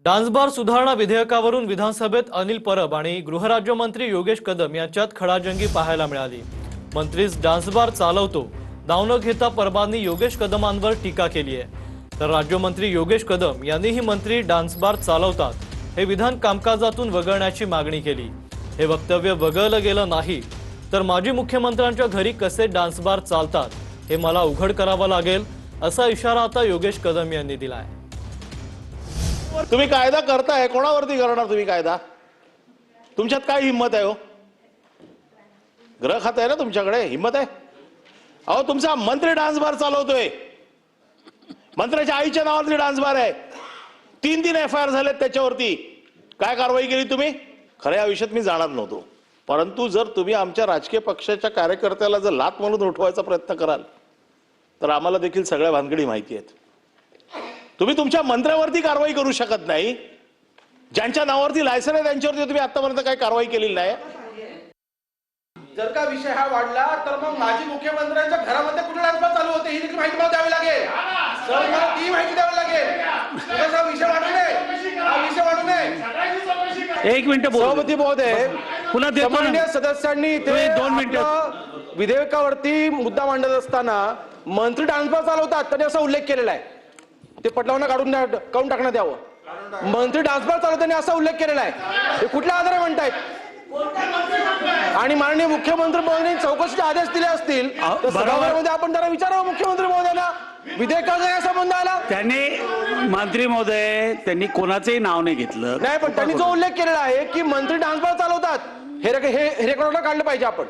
Dance bar सुधारणा विधेयकावरून विधानसभेत अनिल परब आणि गृहराज्यमंत्री योगेश कदम यांच्यात खडाजंगी पाहायला मिळाली। मंत्रीच डान्स बार चालवतो नाव न घेता परबांनी योगेश कदमांवर टीका केली आहे। तर राज्यमंत्री योगेश कदम यांनीही मंत्री डान्स बार चालवतात हे विधान कामकाजातून वगळण्याची मागणी केली। हे वक्तव्य वगळलं गेलं नाही तर माजी मुख्यमंत्र्यांच्या घरी कसे डान्स बार चालतात हे मला उघड करावं लागेल असा इशारा आता योगेश कदम यांनी दिलाय। तुम्ही कायदा करताय, कोणावरती करणार तुम्ही कायदा? तुमच्यात काय हिम्मत आहे हो? गृह खातं आहे ना तुमच्याकडे, हिम्मत आहे? अहो तुमचा मंत्री डान्स बार चालवतोय, मंत्र्याच्या आईच्या नावावरती डान्स बार आहे। 3 FIR झालेत त्याच्यावरती। काय कारवाई केली तुम्ही? खऱ्या आयुष्यात मी जाणार नव्हतो, परंतु जर तुम्ही आमच्या राजकीय पक्षाच्या कार्यकर्त्याला जर लात म्हणून उठवायचा प्रयत्न कराल तर आम्हाला देखील सगळ्या भानगडी माहिती आहेत। तुम्ही तुमच्या मंत्र्यावरती कारवाई करू शकत नाही, ज्यांच्या नावावरती लायसन आहे त्यांच्यावरती तुम्ही आतापर्यंत काही कारवाई केलेली नाही। जर का विषय हा वाढला तर मग माजी मुख्यमंत्र्यांच्या घरामध्ये कुठे डान्स बार चालू होते ही देखील माहिती मला द्यावी लागेल। सर मला ती माहिती द्यावी लागेल। हा विषय वाढू नये, हा विषय वाढू नये। एक मिनिट सभापती महोदय, पुन्हा माननीय सदस्यांनी ते 2 मिनिटं विधेयकावरती मुद्दा मांडत असताना मंत्री डान्स बार चालवतात त्यांनी असा उल्लेख केलेला आहे। ते पटलावना काढून टाकण्यात यावं। मंत्री डान्स बार चालवताना असा उल्लेख केलेला आहे, हे कुठल्या आधारे म्हणतायत? आणि माननीय मुख्यमंत्री महोदयांनी चौकशीचे आदेश दिले असतील तर सभागृहामध्ये आपण जरा विचारावं मुख्यमंत्री महोदयांना विधेयकाचा काय संबंध आला? त्यांनी मंत्री महोदय त्यांनी कोणाचंही नाव नाही घेतलं। नाही, पण त्यांनी जो उल्लेख केलेला आहे की मंत्री डान्स बार चालवतात हे रेकॉर्डला काढलं पाहिजे आपण।